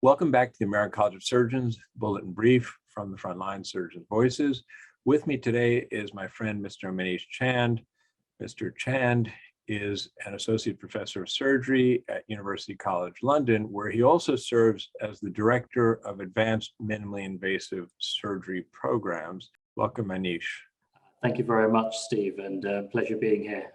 Welcome back to the American College of Surgeons Bulletin Brief from the Frontline Surgeons Voices. With me today is my friend, Mr. Manish Chand. Mr. Chand is an associate professor of surgery at University College London, where he also serves as the director of advanced minimally invasive surgery programs. Welcome, Manish. Thank you very much, Steve, and pleasure being here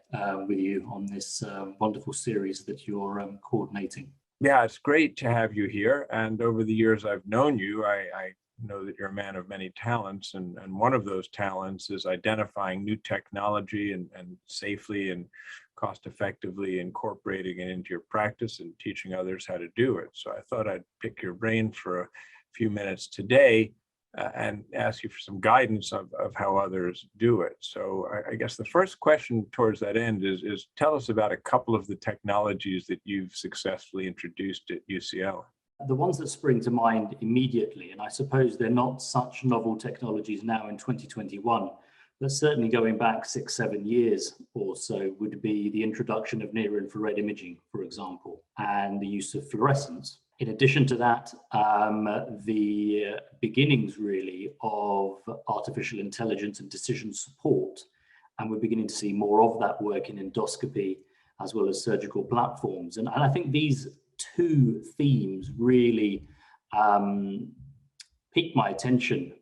with you on this wonderful series that you're coordinating. Yeah, it's great to have you here. And over the years I've known you, I know that you're a man of many talents. And one of those talents is identifying new technology and safely and cost effectively incorporating it into your practice and teaching others how to do it. So I thought I'd pick your brain for a few minutes today and ask you for some guidance of how others do it. So I guess the first question towards that end is tell us about a couple of the technologies that you've successfully introduced at UCL. The ones that spring to mind immediately, and I suppose they're not such novel technologies now in 2021, but certainly going back 6-7 years or so, would be the introduction of near-infrared imaging, for example, and the use of fluorescence. In addition to that, the beginnings really of artificial intelligence and decision support, and we're beginning to see more of that work in endoscopy as well as surgical platforms. And I think these two themes really piqued my attention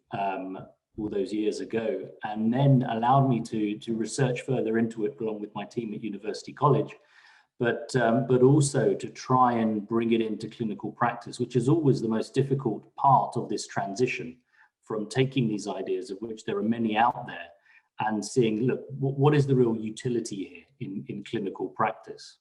all those years ago, and then allowed me to research further into it along with my team at University College. But also to try and bring it into clinical practice, which is always the most difficult part of this transition from taking these ideas, of which there are many out there, and seeing, look, what is the real utility here in clinical practice?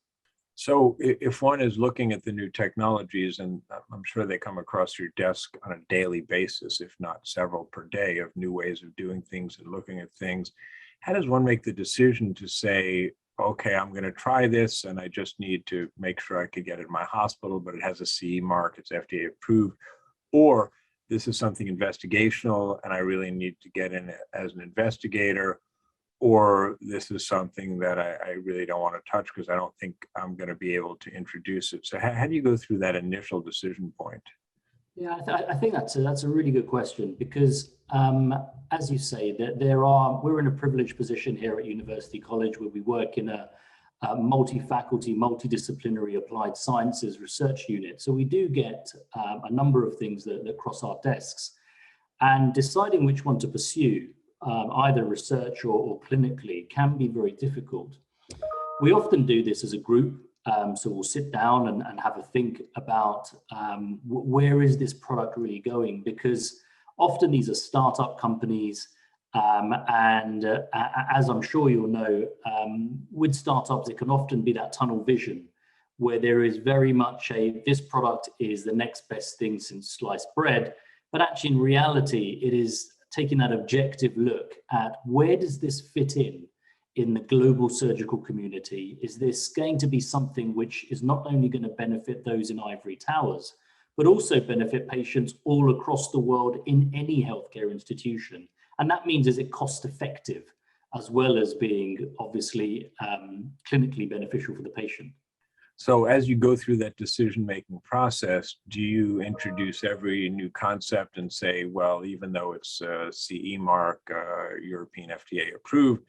So if one is looking at the new technologies, and I'm sure they come across your desk on a daily basis, if not several per day, of new ways of doing things and looking at things, how does one make the decision to say, okay, I'm going to try this and I just need to make sure I could get it in my hospital, but it has a CE mark, it's FDA approved, or this is something investigational and I really need to get in as an investigator, or this is something that I really don't want to touch because I don't think I'm going to be able to introduce it. So how do you go through that initial decision point? Yeah, I think that's a really good question, because as you say, we're in a privileged position here at University College where we work in a multi-faculty, multidisciplinary applied sciences research unit. So we do get a number of things that cross our desks, and deciding which one to pursue, either research or clinically, can be very difficult. We often do this as a group. So we'll sit down and have a think about where is this product really going, because often these are startup companies, and as I'm sure you'll know, with startups, it can often be that tunnel vision where there is very much this product is the next best thing since sliced bread, but actually in reality, it is taking that objective look at where does this fit in the global surgical community. Is this going to be something which is not only going to benefit those in ivory towers, but also benefit patients all across the world in any healthcare institution? And that means, is it cost effective as well as being obviously clinically beneficial for the patient? So as you go through that decision-making process, do you introduce every new concept and say, well, even though it's CE mark, European FDA approved,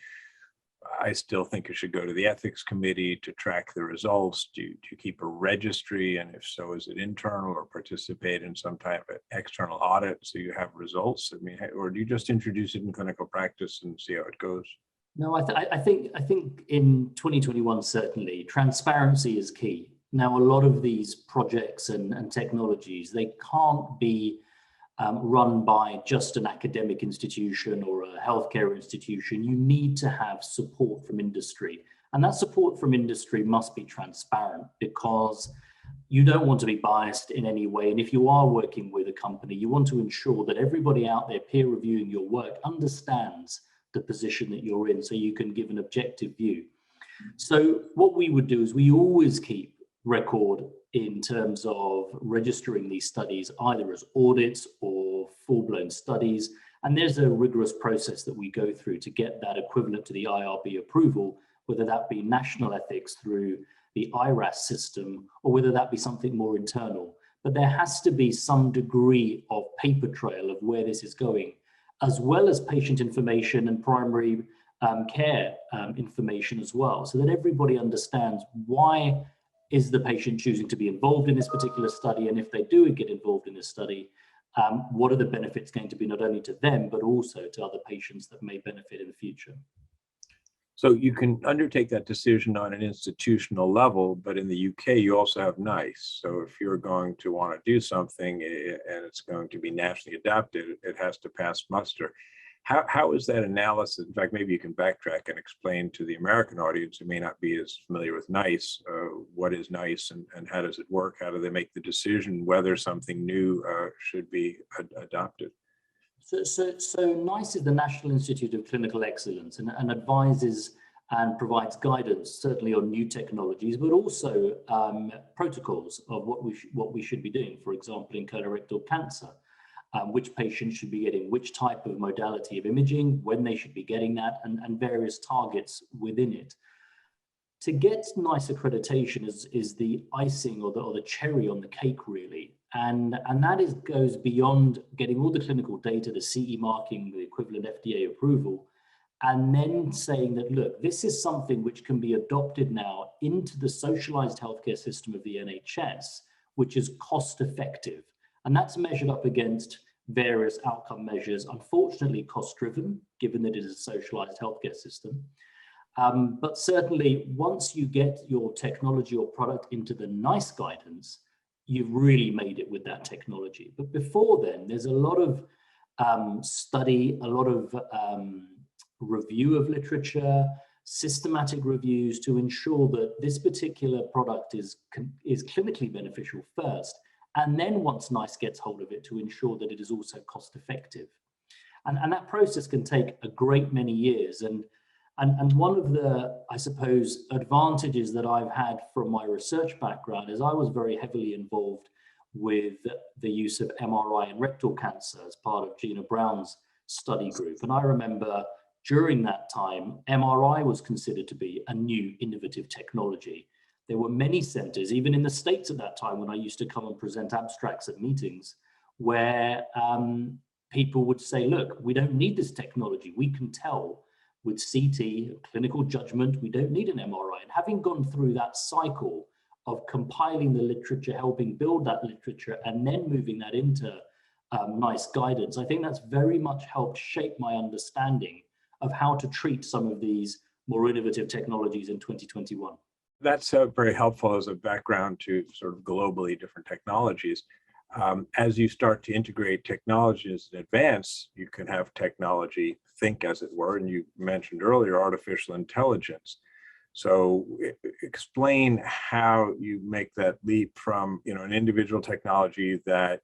I still think it should go to the ethics committee to track the results? Do you keep a registry? And if so, is it internal or participate in some type of external audit so you have results? I mean, or do you just introduce it in clinical practice and see how it goes? No, I think in 2021, certainly, transparency is key. Now, a lot of these projects and technologies, they can't be run by just an academic institution or a healthcare institution. You need to have support from industry. And that support from industry must be transparent, because you don't want to be biased in any way. And if you are working with a company, you want to ensure that everybody out there peer reviewing your work understands the position that you're in, so you can give an objective view. So what we would do is we always keep record in terms of registering these studies, either as audits or full-blown studies. And there's a rigorous process that we go through to get that equivalent to the IRB approval, whether that be national ethics through the IRAS system, or whether that be something more internal. but there has to be some degree of paper trail of where this is going, as well as patient information and primary care information as well, so that everybody understands why is the patient choosing to be involved in this particular study, and if they do get involved in this study, what are the benefits going to be not only to them, but also to other patients that may benefit in the future. So you can undertake that decision on an institutional level, but in the UK, you also have NICE. So if you're going to want to do something and it's going to be nationally adopted, it has to pass muster. How is that analysis? In fact, maybe you can backtrack and explain to the American audience who may not be as familiar with NICE, what is NICE and how does it work? How do they make the decision whether something new should be adopted? So NICE is the National Institute of Clinical Excellence and advises and provides guidance, certainly on new technologies, but also protocols of what we should be doing. For example, in colorectal cancer, which patients should be getting which type of modality of imaging, when they should be getting that, and various targets within it. To get NICE accreditation is the icing or the cherry on the cake, really. And that goes beyond getting all the clinical data, the CE marking, the equivalent FDA approval, and then saying that, look, this is something which can be adopted now into the socialized healthcare system of the NHS, which is cost effective. And that's measured up against various outcome measures, unfortunately cost driven, given that it is a socialized healthcare system. But certainly once you get your technology or product into the NICE guidance, you've really made it with that technology. But before then, there's a lot of study, a lot of review of literature, systematic reviews to ensure that this particular product is clinically beneficial first. And then once NICE gets hold of it, to ensure that it is also cost effective. And that process can take a great many years. And one of the, I suppose, advantages that I've had from my research background is I was very heavily involved with the use of MRI in rectal cancer as part of Gina Brown's study group. And I remember during that time, MRI was considered to be a new innovative technology. There were many centers, even in the States at that time, when I used to come and present abstracts at meetings, where people would say, look, we don't need this technology. We can tell with CT, clinical judgment, we don't need an MRI. And having gone through that cycle of compiling the literature, helping build that literature, and then moving that into NICE guidance, I think that's very much helped shape my understanding of how to treat some of these more innovative technologies in 2021. That's very helpful as a background to sort of globally different technologies. As you start to integrate technologies in advance, you can have technology think, as it were, and you mentioned earlier artificial intelligence. So explain how you make that leap from an individual technology that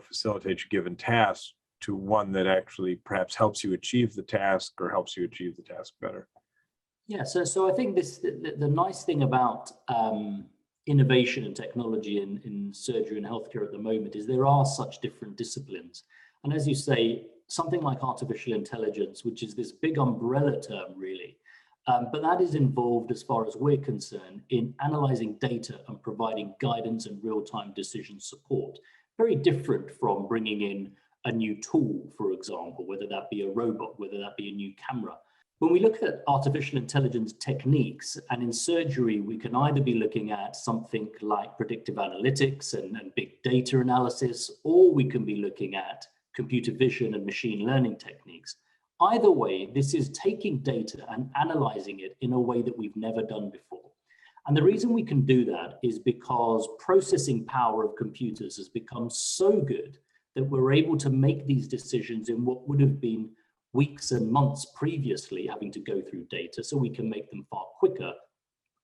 facilitates a given task to one that actually perhaps helps you achieve the task or helps you achieve the task better. Yeah, so I think the nice thing about innovation and technology in surgery and healthcare at the moment is there are such different disciplines. And as you say, something like artificial intelligence, which is this big umbrella term really, but that is involved, as far as we're concerned, in analyzing data and providing guidance and real-time decision support. Very different from bringing in a new tool, for example, whether that be a robot, whether that be a new camera. When we look at artificial intelligence techniques, and in surgery, we can either be looking at something like predictive analytics and big data analysis, or we can be looking at computer vision and machine learning techniques. Either way, this is taking data and analyzing it in a way that we've never done before. And the reason we can do that is because processing power of computers has become so good that we're able to make these decisions in what would have been weeks and months previously, having to go through data, so we can make them far quicker,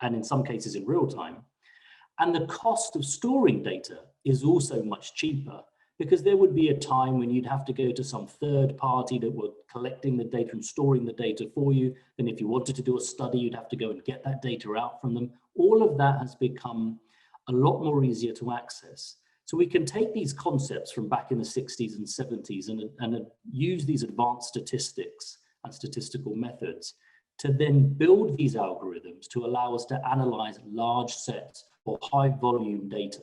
and in some cases in real time. And the cost of storing data is also much cheaper, because there would be a time when you'd have to go to some third party that were collecting the data and storing the data for you. And if you wanted to do a study, you'd have to go and get that data out from them. All of that has become a lot more easier to access. So we can take these concepts from back in the 60s and 70s and use these advanced statistics and statistical methods to then build these algorithms to allow us to analyze large sets of high volume data.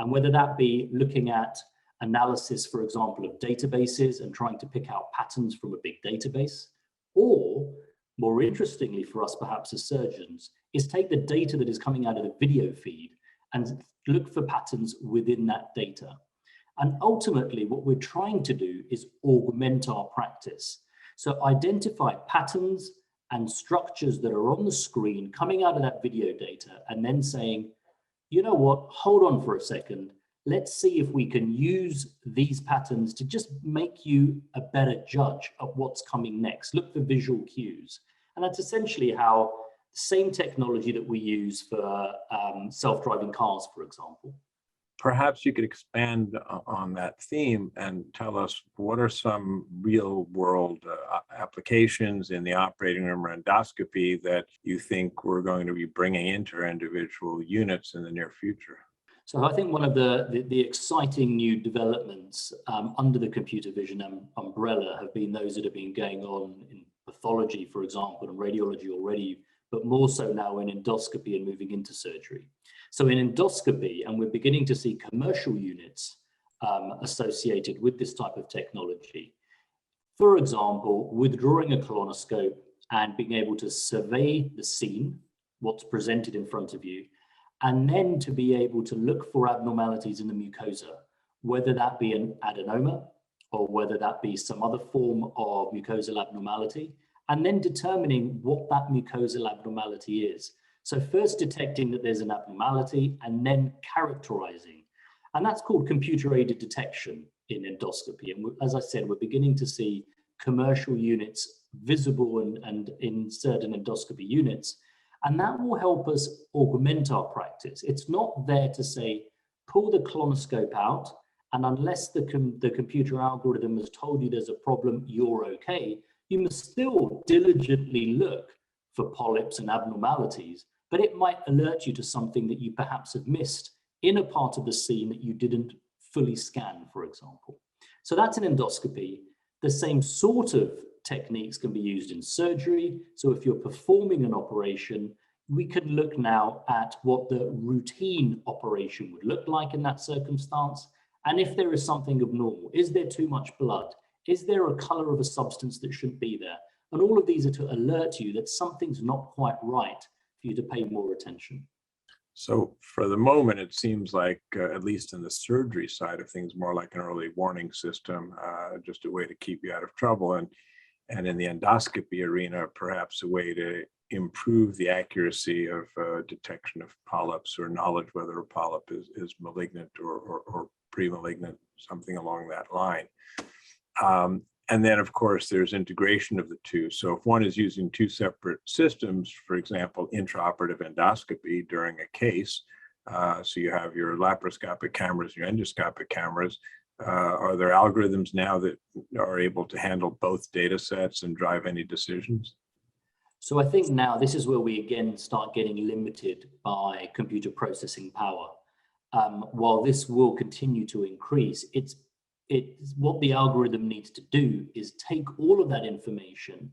And whether that be looking at analysis, for example, of databases and trying to pick out patterns from a big database, or more interestingly for us, perhaps as surgeons, is take the data that is coming out of the video feed and look for patterns within that data. And ultimately, what we're trying to do is augment our practice. So identify patterns and structures that are on the screen coming out of that video data, and then saying, you know what, hold on for a second. Let's see if we can use these patterns to just make you a better judge of what's coming next. Look for visual cues. And that's essentially how the same technology that we use for self-driving cars, for example. Perhaps you could expand on that theme and tell us what are some real world applications in the operating room or endoscopy that you think we're going to be bringing into our individual units in the near future? So I think one of the exciting new developments under the computer vision umbrella have been those that have been going on in pathology, for example, and radiology already, but more so now in endoscopy and moving into surgery. So in endoscopy, and we're beginning to see commercial units associated with this type of technology. For example, withdrawing a colonoscope and being able to survey the scene, what's presented in front of you, and then to be able to look for abnormalities in the mucosa, whether that be an adenoma or whether that be some other form of mucosal abnormality, and then determining what that mucosal abnormality is. So first detecting that there's an abnormality and then characterizing. And that's called computer-aided detection in endoscopy. And as I said, we're beginning to see commercial units visible and in certain endoscopy units. And that will help us augment our practice. It's not there to say, pull the colonoscope out, and unless the computer algorithm has told you there's a problem, you're okay. You must still diligently look for polyps and abnormalities, but it might alert you to something that you perhaps have missed in a part of the scene that you didn't fully scan, for example. So that's an endoscopy. The same sort of techniques can be used in surgery. So if you're performing an operation, we can look now at what the routine operation would look like in that circumstance. And if there is something abnormal, is there too much blood? Is there a color of a substance that shouldn't be there? And all of these are to alert you that something's not quite right for you to pay more attention. So for the moment, it seems like, at least in the surgery side of things, more like an early warning system, just a way to keep you out of trouble. And in the endoscopy arena, perhaps a way to improve the accuracy of detection of polyps or knowledge whether a polyp is malignant or pre-malignant, something along that line. And then, of course, there's integration of the two. So if one is using two separate systems, for example, intraoperative endoscopy during a case, so you have your laparoscopic cameras, your endoscopic cameras, are there algorithms now that are able to handle both data sets and drive any decisions? So I think now this is where we again start getting limited by computer processing power. While this will continue to increase, it's what the algorithm needs to do is take all of that information,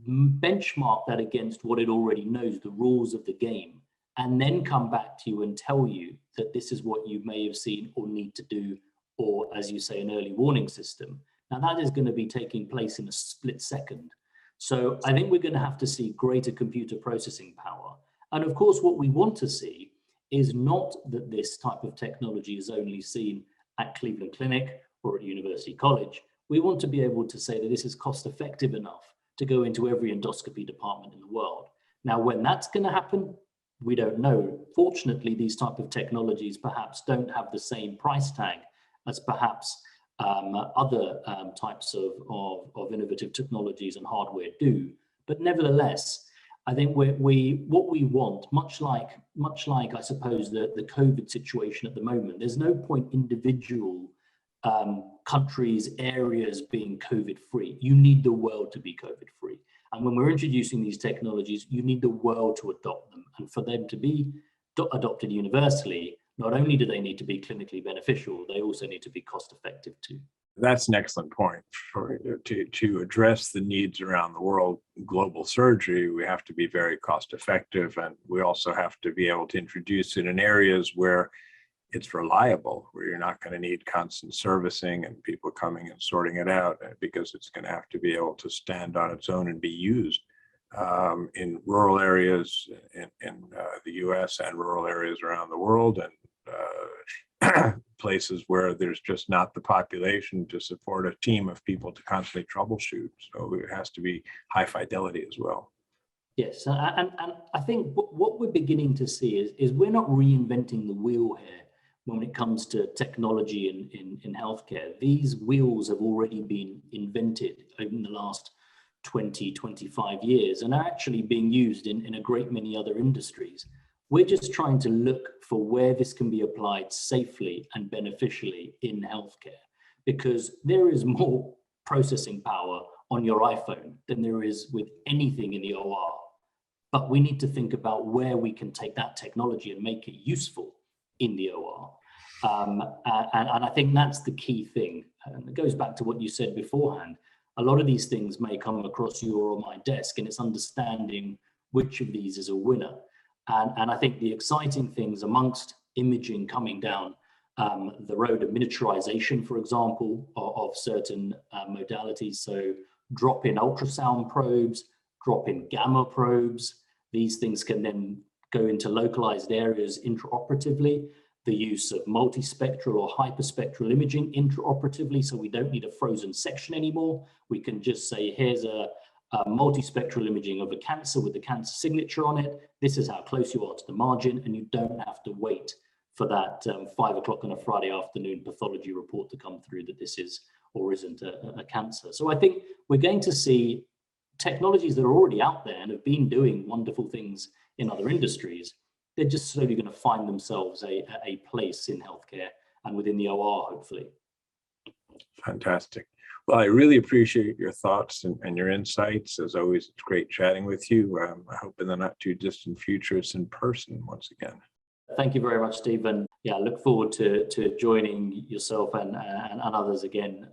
benchmark that against what it already knows, the rules of the game, and then come back to you and tell you that this is what you may have seen or need to do, or as you say, an early warning system. Now that is going to be taking place in a split second. So I think we're going to have to see greater computer processing power. And of course, what we want to see is not that this type of technology is only seen at Cleveland Clinic or at University College. We want to be able to say that this is cost effective enough to go into every endoscopy department in the world. Now, when that's going to happen, we don't know. Fortunately, these type of technologies perhaps don't have the same price tag as perhaps other types of innovative technologies and hardware do. But nevertheless, I think what we want, much like I suppose the COVID situation at the moment, there's no point individual countries, areas being COVID free. You need the world to be COVID free. And when we're introducing these technologies, you need the world to adopt them. And for them to be adopted universally, not only do they need to be clinically beneficial, they also need to be cost effective too. That's an excellent point. To address the needs around the world, global surgery, we have to be very cost effective, and we also have to be able to introduce it in areas where it's reliable, where you're not going to need constant servicing and people coming and sorting it out, because it's going to have to be able to stand on its own and be used in rural areas in the US and rural areas around the world, and places where there's just not the population to support a team of people to constantly troubleshoot. So it has to be high fidelity as well. Yes, and I think what we're beginning to see is we're not reinventing the wheel here when it comes to technology in healthcare. These wheels have already been invented in the last 20, 25 years and are actually being used in a great many other industries. We're just trying to look for where this can be applied safely and beneficially in healthcare, because there is more processing power on your iPhone than there is with anything in the OR. But we need to think about where we can take that technology and make it useful in the OR. And I think that's the key thing. And it goes back to what you said beforehand. A lot of these things may come across your or my desk, and it's understanding which of these is a winner. And I think the exciting things amongst imaging coming down the road of miniaturization, for example, of certain modalities. So drop-in ultrasound probes, drop-in gamma probes. These things can then go into localized areas intraoperatively. The use of multispectral or hyperspectral imaging intraoperatively, so we don't need a frozen section anymore. We can just say, here's a multispectral imaging of a cancer with the cancer signature on it. This is how close you are to the margin, and you don't have to wait for that 5 o'clock on a Friday afternoon pathology report to come through that this is or isn't a cancer. So I think we're going to see technologies that are already out there and have been doing wonderful things in other industries. They're just slowly going to find themselves a place in healthcare and within the OR, hopefully. Fantastic. Well, I really appreciate your thoughts and your insights. As always, it's great chatting with you. I hope in the not too distant future it's in person once again. Thank you very much, Stephen. Yeah, I look forward to joining yourself and others again,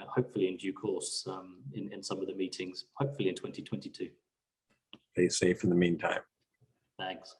hopefully in due course in some of the meetings, hopefully in 2022. Stay safe in the meantime. Thanks.